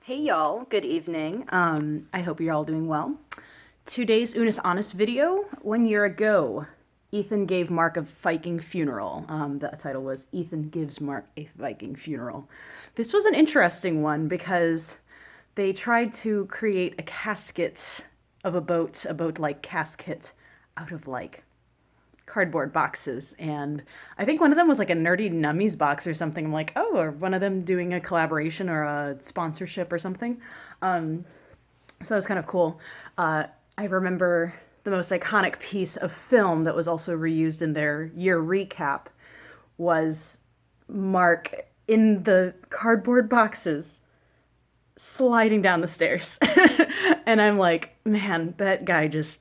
Hey y'all, good evening. I hope you're all doing well. Today's Unis Honest video. 1 year ago, Ethan gave Mark a Viking funeral. The title was Ethan gives Mark a Viking funeral. This was an interesting one because they tried to create a casket of a boat-like casket out of like cardboard boxes, and I think one of them was like a Nerdy Nummies box or something. I'm like, oh, or one of them doing a collaboration or a sponsorship or something. So it was kind of cool. I remember the most iconic piece of film that was also reused in their year recap was Mark in the cardboard boxes sliding down the stairs. And I'm like, man, that guy just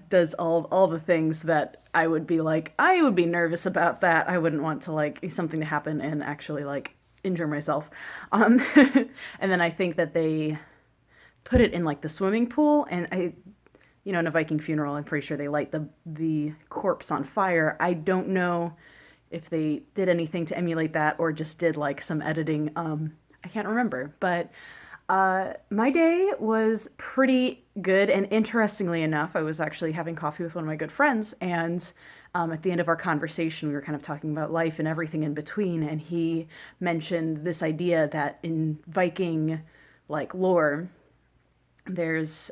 does all the things that I would be like, I would be nervous about that. I wouldn't want to like something to happen and actually like injure myself. Um, and then I think that they put it in like the swimming pool, and in a Viking funeral, I'm pretty sure they light the corpse on fire. I don't know if they did anything to emulate that or just did like some editing. I can't remember, but my day was pretty good, and interestingly enough, I was actually having coffee with one of my good friends, and at the end of our conversation, we were kind of talking about life and everything in between, and he mentioned this idea that in Viking, like, lore, there's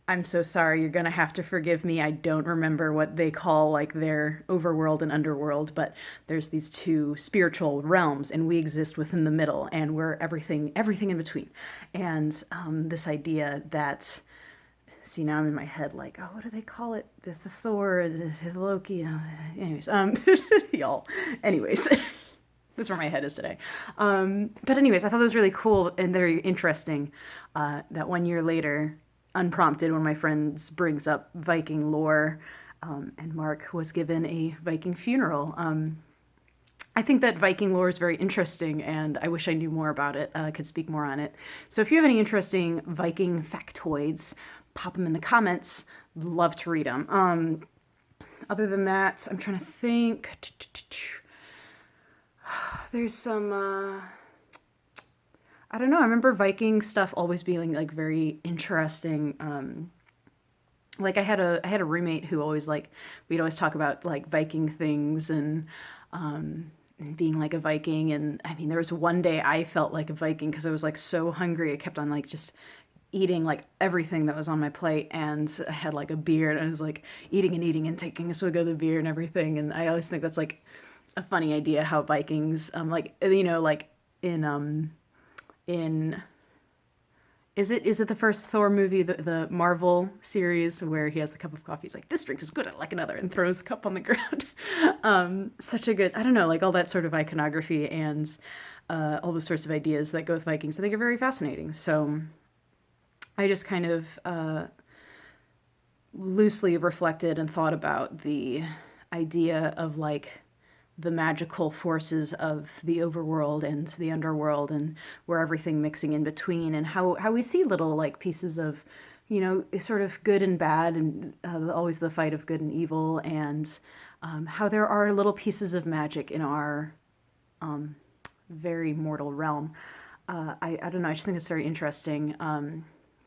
I'm so sorry, you're gonna have to forgive me. I don't remember what they call like their overworld and underworld, but there's these two spiritual realms, and we exist within the middle, and we're everything in between. And this idea that, see, now I'm in my head like, oh, what do they call it? The Thor, the Loki. Anyways, y'all. Anyways. That's where my head is today. But anyways, I thought it was really cool and very interesting that 1 year later, unprompted, one of my friends brings up Viking lore, and Mark was given a Viking funeral. I think that Viking lore is very interesting, and I wish I knew more about it. I could speak more on it. So if you have any interesting Viking factoids, pop them in the comments. Love to read them. Other than that, I'm trying to think. There's some, I don't know. I remember Viking stuff always being like very interesting. Like I had a roommate who always like, we'd always talk about like Viking things and being like a Viking. And I mean, there was one day I felt like a Viking because I was like so hungry. I kept on like just eating like everything that was on my plate, and I had like a beer, and I was like eating and eating and taking a swig of the beer and everything. And I always think that's like a funny idea how Vikings, like, like in is it the first Thor movie, the Marvel series, where he has the cup of coffee? He's like, this drink is good, I like another, and throws the cup on the ground. Such a good, I don't know, like all that sort of iconography and all the sorts of ideas that go with Vikings, I think are very fascinating. So I just kind of loosely reflected and thought about the idea of like the magical forces of the overworld and the underworld, and where everything mixing in between, and how we see little like pieces of, sort of good and bad, and always the fight of good and evil, and how there are little pieces of magic in our very mortal realm. I don't know, I just think it's very interesting.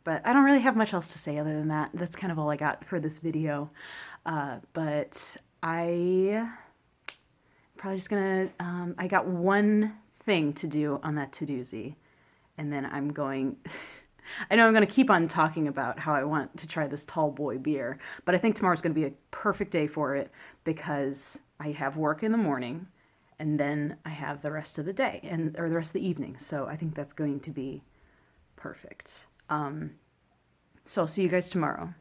But I don't really have much else to say other than that. That's kind of all I got for this video. But I probably just gonna, I got one thing to do on that to-doozy, and then I'm going, I know I'm gonna keep on talking about how I want to try this tall boy beer, but I think tomorrow's gonna be a perfect day for it because I have work in the morning, and then I have the rest of the day, or the rest of the evening, so I think that's going to be perfect. So I'll see you guys tomorrow.